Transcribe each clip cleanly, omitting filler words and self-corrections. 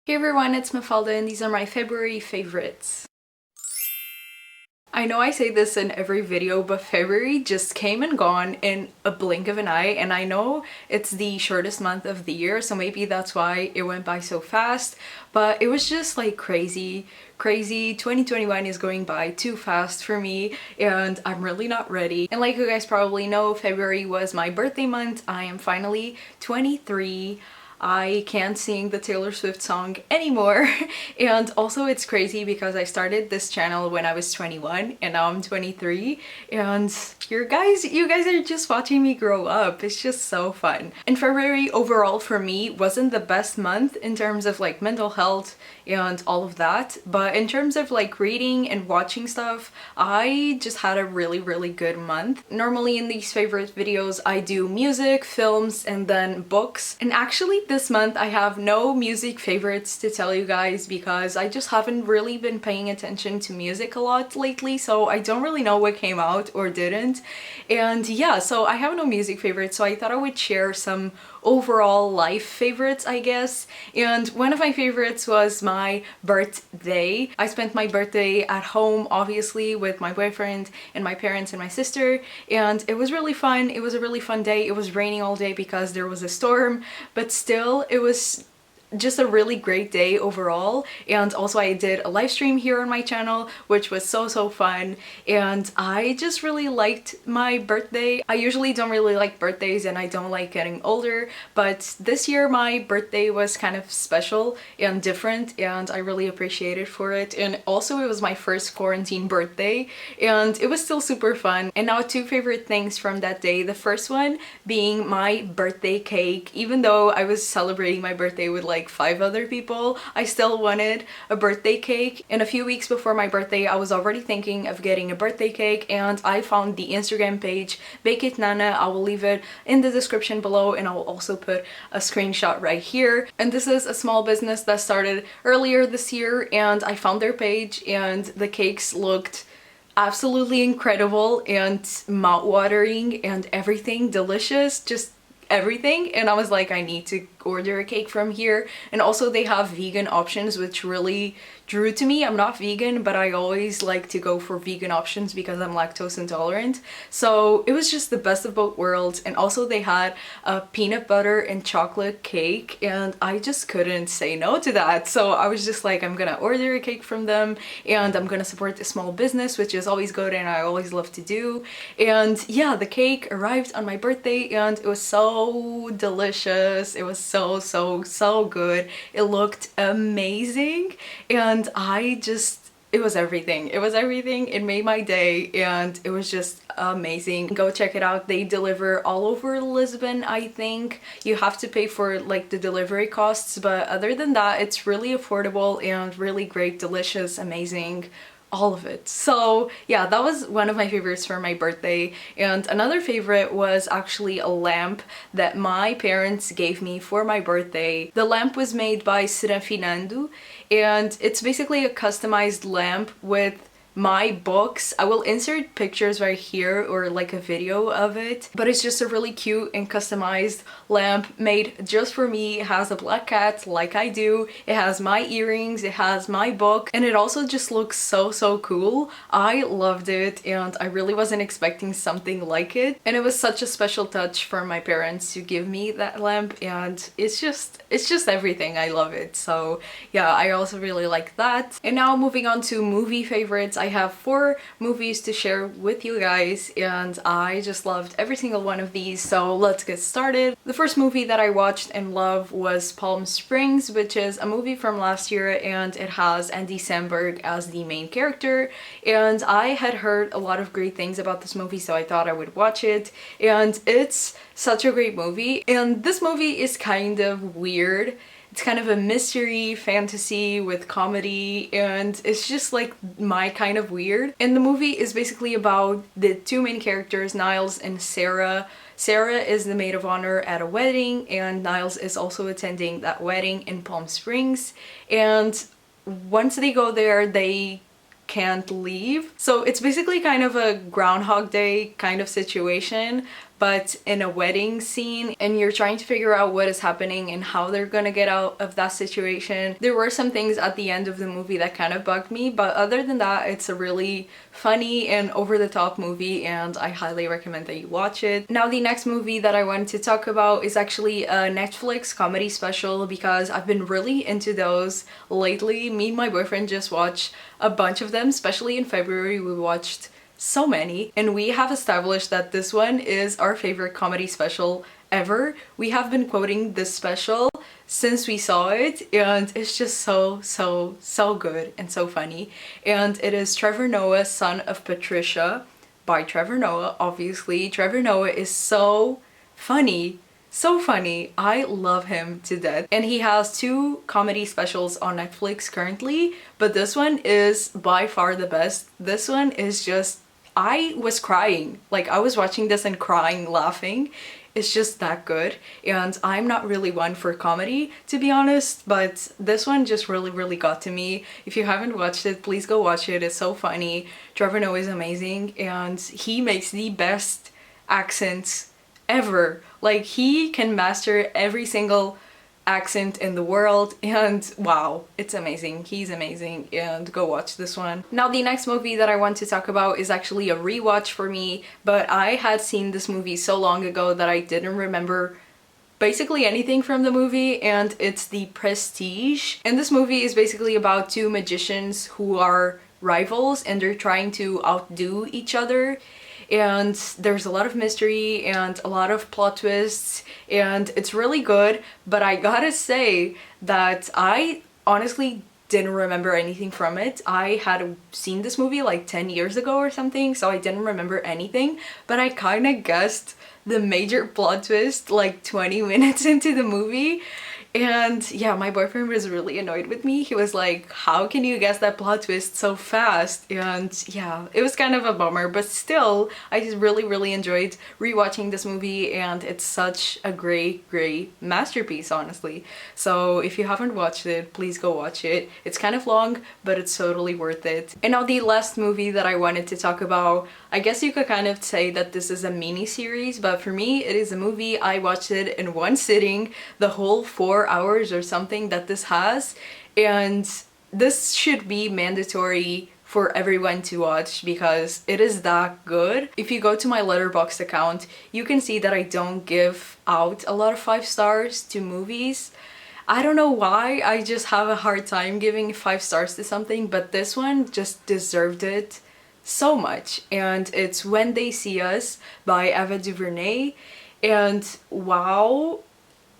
Hey everyone, it's Mafalda and these are my February favorites. I know I say this in every video, but February just came and gone in a blink of an eye, and I know it's the shortest month of the year, so maybe that's why it went by so fast, but it was just like crazy. 2021 is going by too fast for me and I'm really not ready. And like you guys probably know, February was my birthday month. I am finally 23. I can't sing the Taylor Swift song anymore. And also it's crazy because I started this channel when I was 21 and now I'm 23 and you guys are just watching me grow up. It's just so fun. And February overall for me wasn't the best month in terms of like mental health and all of that, but in terms of like reading and watching stuff, I just had a really good month. Normally in these favorite videos I do music, films, and then books, and actually this month I have no music favorites to tell you guys because I just haven't really been paying attention to music a lot lately, so I don't really know what came out or didn't. And yeah, so I have no music favorites, so I thought I would share some overall life favorites, I guess. And one of my favorites was my birthday. I spent my birthday at home, obviously, with my boyfriend and my parents and my sister, and it was really fun. It was a really fun day. It was raining all day because there was a storm, but still it was just a really great day overall. And also I did a live stream here on my channel, which was so fun, and I just really liked my birthday. I usually don't really like birthdays and I don't like getting older, but this year my birthday was kind of special and different and I really appreciated for it. And also it was my first quarantine birthday and it was still super fun. And now two favorite things from that day. The first one being my birthday cake. Even though I was celebrating my birthday with like 5 other people, I still wanted a birthday cake. And a few weeks before my birthday I was already thinking of getting a birthday cake, and I found the Instagram page Bake It Nana. I will leave it in the description below and I will also put a screenshot right here. And this is a small business that started earlier this year, and I found their page and the cakes looked absolutely incredible and mouth-watering and everything delicious, just everything. And I was like, I need to order a cake from here. And also they have vegan options, which really drew to me. I'm not vegan, but I always like to go for vegan options because I'm lactose intolerant. So it was just the best of both worlds. And also they had a peanut butter and chocolate cake and I just couldn't say no to that. So I was just like, I'm gonna order a cake from them and I'm gonna support a small business, which is always good and I always love to do. And yeah, the cake arrived on my birthday and it was so delicious. It was so good. It looked amazing and it was everything. It was everything. It made my day and it was just amazing. Go check it out. They deliver all over Lisbon, I think. You have to pay for like the delivery costs, but other than that, it's really affordable and really great, delicious, amazing. All of it. So yeah, that was one of my favorites for my birthday. And another favorite was actually a lamp that my parents gave me for my birthday. The lamp was made by Serafinando and it's basically a customized lamp with my books. I will insert pictures right here or like a video of it, but it's just a really cute and customized lamp made just for me. It has a black cat like I do, it has my earrings, it has my book, and it also just looks so cool. I loved it and I really wasn't expecting something like it, and it was such a special touch for my parents to give me that lamp, and it's just everything. I love it. So yeah, I also really like that. And now moving on to movie favorites. I have 4 movies to share with you guys and I just loved every single one of these, so let's get started. The first movie that I watched and loved was Palm Springs, which is a movie from last year and it has Andy Samberg as the main character, and I had heard a lot of great things about this movie, so I thought I would watch it, and it's such a great movie. And this movie is kind of weird. It's kind of a mystery fantasy with comedy and it's just like my kind of weird. And the movie is basically about the 2 main characters, Niles and Sarah. Sarah is the maid of honor at a wedding and Niles is also attending that wedding in Palm Springs. And once they go there, they can't leave. So it's basically kind of a Groundhog Day kind of situation, but in a wedding scene, and you're trying to figure out what is happening and how they're gonna get out of that situation. There were some things at the end of the movie that kind of bugged me, but other than that, it's a really funny and over-the-top movie, and I highly recommend that you watch it. Now, the next movie that I wanted to talk about is actually a Netflix comedy special, because I've been really into those lately. Me and my boyfriend just watched a bunch of them, especially in February. We watched so many, and we have established that this one is our favorite comedy special ever. We have been quoting this special since we saw it, and it's just so good and so funny. And it is Trevor Noah, Son of Patricia, by Trevor Noah. Obviously, Trevor Noah is so funny. So funny. I love him to death. And he has 2 comedy specials on Netflix currently, but this one is by far the best. This one is just, I was crying. Like, I was watching this and crying, laughing. It's just that good. And I'm not really one for comedy, to be honest, but this one just really got to me. If you haven't watched it, please go watch it. It's so funny. Trevor Noah is amazing, and he makes the best accents ever. Like, he can master every single accent in the world, and wow, it's amazing. He's amazing, and go watch this one. Now, the next movie that I want to talk about is actually a rewatch for me, but I had seen this movie so long ago that I didn't remember basically anything from the movie, and it's The Prestige. And this movie is basically about 2 magicians who are rivals, and they're trying to outdo each other. And there's a lot of mystery and a lot of plot twists, and it's really good. But I gotta say that I honestly didn't remember anything from it. I had seen this movie like 10 years ago or something, so I didn't remember anything, but I kind of guessed the major plot twist like 20 minutes into the movie. And yeah, my boyfriend was really annoyed with me. He was like, how can you guess that plot twist so fast? And yeah, it was kind of a bummer, but still, I just really enjoyed rewatching this movie, and it's such a great masterpiece, honestly. So if you haven't watched it, please go watch it. It's kind of long, but it's totally worth it. And now the last movie that I wanted to talk about, I guess you could kind of say that this is a mini series, but for me, it is a movie. I watched it in one sitting, the whole 4 hours or something that this has, and this should be mandatory for everyone to watch because it is that good. If you go to my Letterboxd account, you can see that I don't give out a lot of 5 stars to movies. I don't know why, I just have a hard time giving 5 stars to something, but this one just deserved it so much. And it's When They See Us by Ava DuVernay, and wow,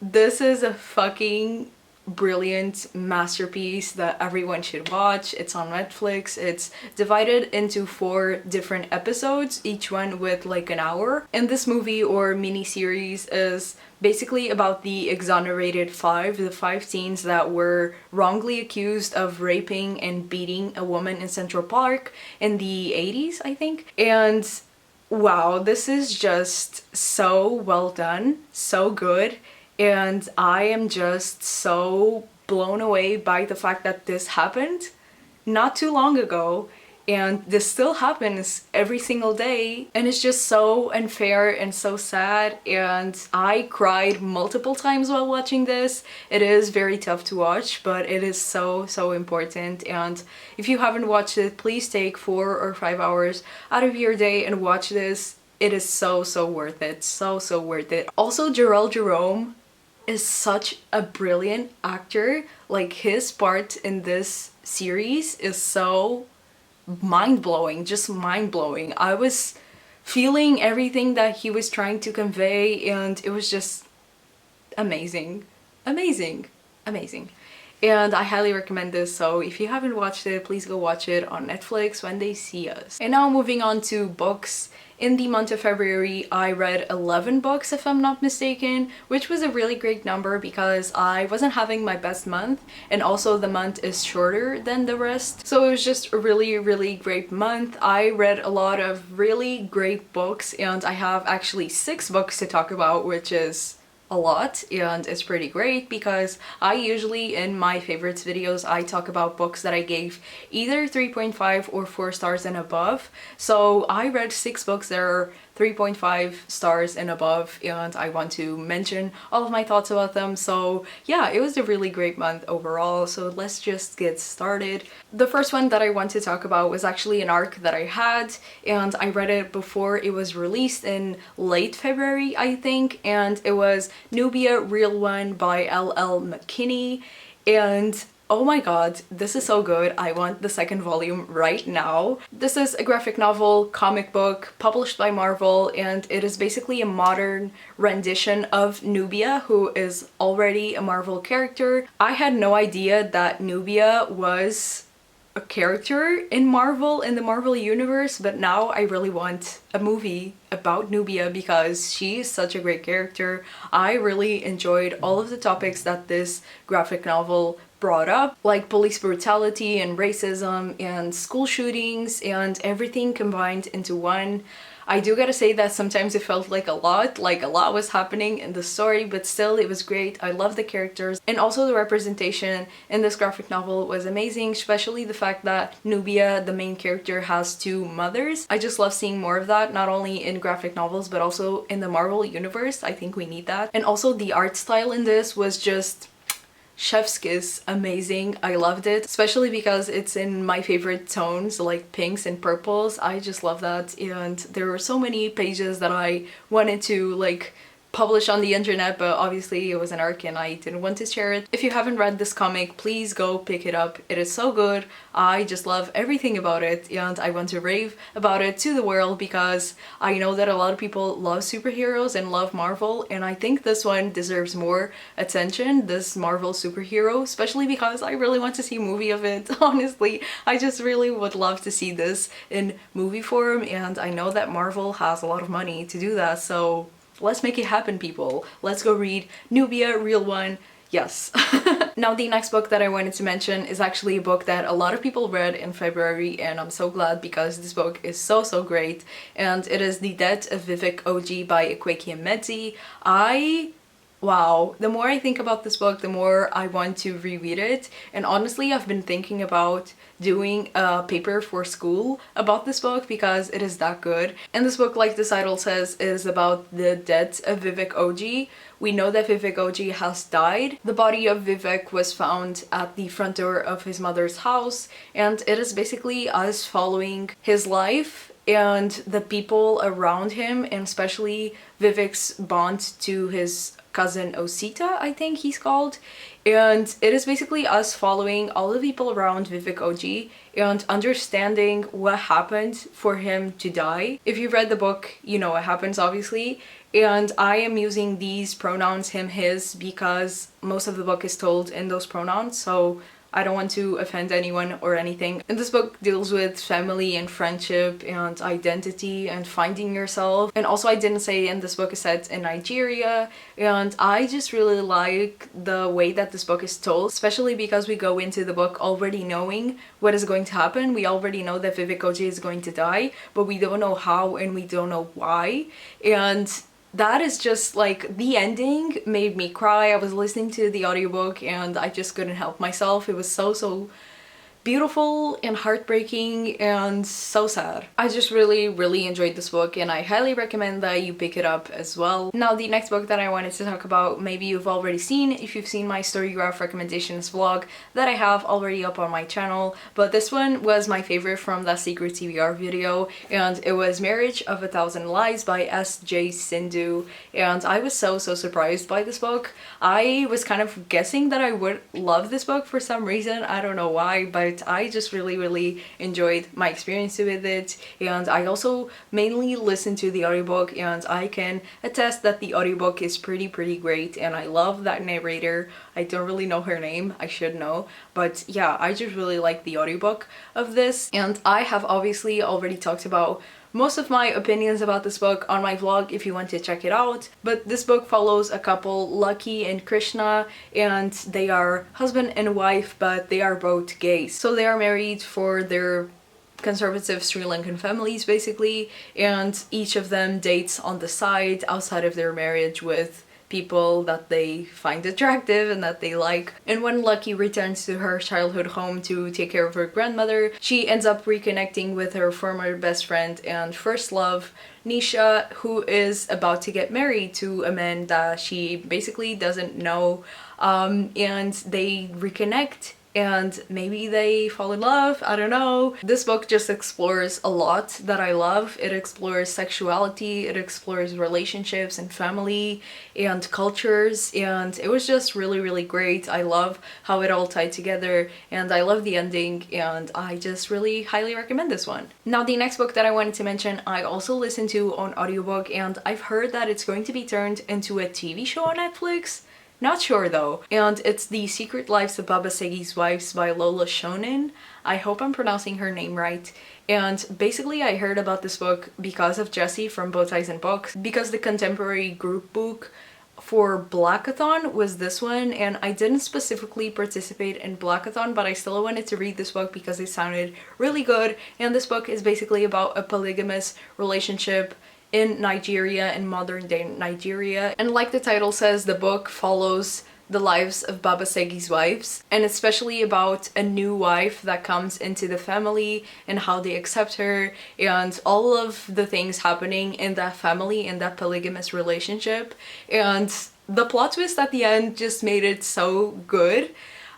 this is a fucking brilliant masterpiece that everyone should watch. It's on Netflix. It's divided into 4 different episodes, each one with like an hour. And this movie or mini-series is basically about the exonerated 5, the 5 teens that were wrongly accused of raping and beating a woman in Central Park in the 80s, I think. And wow, this is just so well done, so good. And I am just so blown away by the fact that this happened not too long ago, and this still happens every single day, and it's just so unfair and so sad, and I cried multiple times while watching this. It is very tough to watch, but it is so important, and if you haven't watched it, please take 4 or 5 hours out of your day and watch this. It is so worth it, so worth it. Also, Jharrel Jerome is such a brilliant actor. Like, his part in this series is so mind-blowing, just mind-blowing. I was feeling everything that he was trying to convey, and it was just amazing. And I highly recommend this, so if you haven't watched it, please go watch it on Netflix, When They See Us. And now moving on to books. In the month of February, I read 11 books, if I'm not mistaken, which was a really great number because I wasn't having my best month, and also the month is shorter than the rest. So it was just a really great month. I read a lot of really great books, and I have actually 6 books to talk about, which is a lot, and it's pretty great because I usually in my favorites videos I talk about books that I gave either 3.5 or 4 stars and above. So I read 6 books that are 3.5 stars and above, and I want to mention all of my thoughts about them. So yeah, it was a really great month overall, so let's just get started. The first one that I want to talk about was actually an arc that I had, and I read it before it was released in late February, I think, and it was Nubia Real One by L.L. McKinney, and oh my god, this is so good. I want the second volume right now. This is a graphic novel comic book published by Marvel, and it is basically a modern rendition of Nubia, who is already a Marvel character. I had no idea that Nubia was a character in Marvel, in the Marvel universe, but now I really want a movie about Nubia because she is such a great character. I really enjoyed all of the topics that this graphic novel brought up, like police brutality and racism and school shootings and everything combined into one. I do gotta say that sometimes it felt like a lot was happening in the story, but still it was great. I love the characters, and also the representation in this graphic novel was amazing, especially the fact that Nubia, the main character, has two mothers. I just love seeing more of that, not only in graphic novels but also in the Marvel universe. I think we need that. And also the art style in this was just chef's kiss, amazing. I loved it, especially because it's in my favorite tones like pinks and purples. I just love that, and there were so many pages that I wanted to like publish on the internet, but obviously it was an arc and I didn't want to share it. If you haven't read this comic, please go pick it up. It is so good. I just love everything about it, and I want to rave about it to the world because I know that a lot of people love superheroes and love Marvel, and I think this one deserves more attention, this Marvel superhero, especially because I really want to see a movie of it. Honestly, I just really would love to see this in movie form, and I know that Marvel has a lot of money to do that, so let's make it happen, people. Let's go read Nubia Real One. Yes. Now the next book that I wanted to mention is actually a book that a lot of people read in February, and I'm so glad because this book is so great, and it is The Death of Vivek OG by Akwaeke Emezi. Wow, the more I think about this book, the more I want to reread it, and honestly I've been thinking about doing a paper for school about this book because it is that good. And this book, like the title says, is about the death of Vivek OG. We know that Vivek OG has died. The body of Vivek was found at the front door of his mother's house, and it is basically us following his life and the people around him, and especially Vivek's bond to his cousin Osita, I think he's called. And it is basically us following all the people around Vivek OG and understanding what happened for him to die. If you've read the book, you know what happens, obviously. And I am using these pronouns, him, his, because most of the book is told in those pronouns, so I don't want to offend anyone or anything. And this book deals with family and friendship and identity and finding yourself. And also I didn't say in this book is set in Nigeria, and I just really like the way that this book is told, especially because we go into the book already knowing what is going to happen. We already know that Vivek OG is going to die, but we don't know how and we don't know why. And that is just like, the ending made me cry. I was listening to the audiobook and I just couldn't help myself. It was so beautiful and heartbreaking and so sad. I just really enjoyed this book, and I highly recommend that you pick it up as well. Now the next book that I wanted to talk about, maybe you've already seen if you've seen my Storygraph recommendations vlog that I have already up on my channel, but this one was my favorite from that secret TBR video, and it was Marriage of a Thousand Lies by S.J. Sindhu, and I was so surprised by this book. I was kind of guessing that I would love this book for some reason, I don't know why, but I just really enjoyed my experience with it. And I also mainly listened to the audiobook, and I can attest that the audiobook is pretty great, and I love that narrator. I don't really know her name, I should know, but yeah, I just really like the audiobook of this. And I have obviously already talked about most of my opinions about this book on my vlog if you want to check it out, but this book follows a couple, Lucky and Krishna, and they are husband and wife, but they are both gay. So they are married for their conservative Sri Lankan families basically, and each of them dates on the side outside of their marriage with people that they find attractive and that they like. And when Lucky returns to her childhood home to take care of her grandmother, she ends up reconnecting with her former best friend and first love, Nisha, who is about to get married to a man that she basically doesn't know, and they reconnect and maybe they fall in love, I don't know. This book just explores a lot that I love. It explores sexuality, it explores relationships and family and cultures, and it was just really great. I love how it all tied together and I love the ending, and I just really highly recommend this one. Now the next book that I wanted to mention I also listened to on audiobook, and I've heard that it's going to be turned into a TV show on Netflix. Not sure though. And it's The Secret Lives of Baba Segi's Wives by Lola Shonen. I hope I'm pronouncing her name right. And basically I heard about this book because of Jessie from Bow Ties and Books, because the contemporary group book for Blackathon was this one, and I didn't specifically participate in Blackathon, but I still wanted to read this book because it sounded really good. And this book is basically about a polygamous relationship in Nigeria, in modern day Nigeria. And like the title says, the book follows the lives of Baba Segi's wives, and especially about a new wife that comes into the family and how they accept her and all of the things happening in that family, in that polygamous relationship. And the plot twist at the end just made it so good.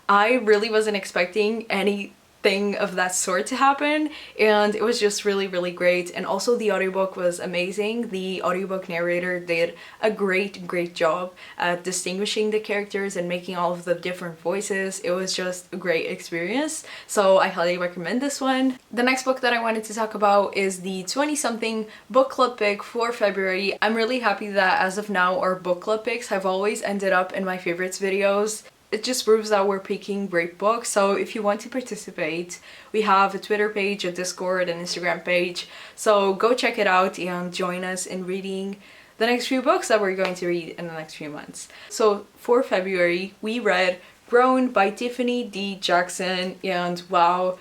I really wasn't expecting anything of that sort to happen, and it was just really great. And also the audiobook was amazing. The audiobook narrator did a great job at distinguishing the characters and making all of the different voices. It was just a great experience, so I highly recommend this one. The next book that I wanted to talk about is the 20-something book club pick for February. I'm really happy that as of now our book club picks have always ended up in my favorites videos. It just proves that we're picking great books. So if you want to participate, we have a Twitter page, a Discord, an Instagram page. So go check it out and join us in reading the next few books that we're going to read in the next few months. So for February, we read Grown by Tiffany D. Jackson, and wow,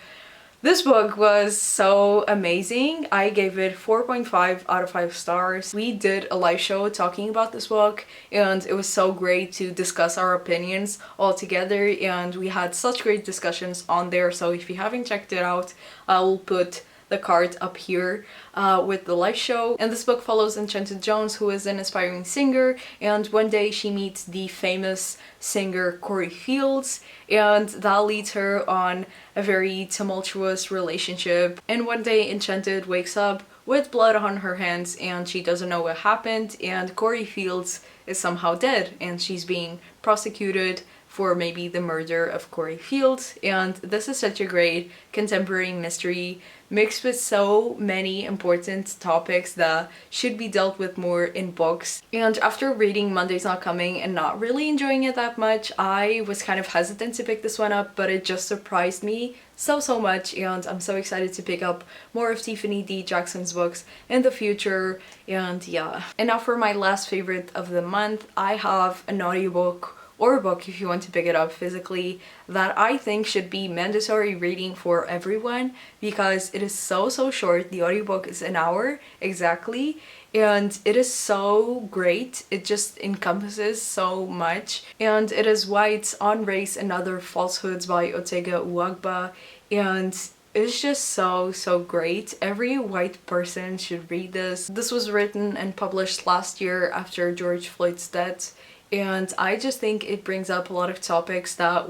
this book was so amazing. I gave it 4.5 out of 5 stars. We did a live show talking about this book, and it was so great to discuss our opinions all together, and we had such great discussions on there. So if you haven't checked it out, I will put the card up here with the live show. And this book follows Enchanted Jones, who is an aspiring singer, and one day she meets the famous singer Corey Fields, and that leads her on a very tumultuous relationship. And one day Enchanted wakes up with blood on her hands and she doesn't know what happened, and Corey Fields is somehow dead and she's being prosecuted for maybe the murder of Corey Fields. And this is such a great contemporary mystery mixed with so many important topics that should be dealt with more in books. And after reading Monday's Not Coming and not really enjoying it that much, I was kind of hesitant to pick this one up, but it just surprised me so much, and I'm so excited to pick up more of Tiffany D. Jackson's books in the future. And yeah. And now for my last favorite of the month, I have an audiobook or a book, if you want to pick it up physically, that I think should be mandatory reading for everyone because it is so short. The audiobook is an hour exactly, and it is so great. It just encompasses so much, and it is Whites on Race and Other Falsehoods by Otega Uwagba, and it's just so great. Every white person should read this. This was written and published last year after George Floyd's death, and I just think it brings up a lot of topics that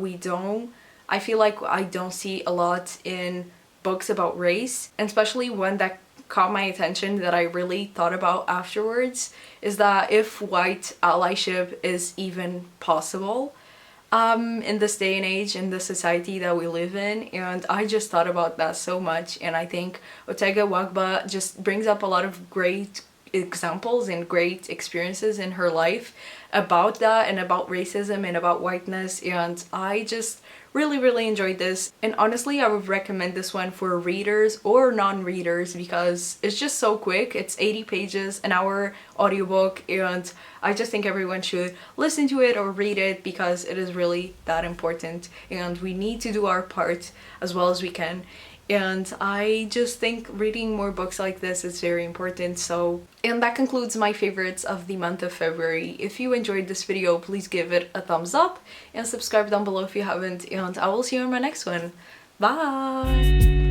I feel like I don't see a lot in books about race. And especially one that caught my attention that I really thought about afterwards is that if white allyship is even possible in this day and age, in the society that we live in. And I just thought about that so much, and I think Otega Wagba just brings up a lot of great examples and great experiences in her life about that and about racism and about whiteness, and I just really enjoyed this. And honestly, I would recommend this one for readers or non-readers because it's just so quick. It's 80 pages, an hour audiobook, and I just think everyone should listen to it or read it because it is really that important, and we need to do our part as well as we can. and I just think reading more books like this is very important. So, and that concludes my favorites of the month of February. If you enjoyed this video, please give it a thumbs up and subscribe down below if you haven't, and I will see you in my next one. Bye!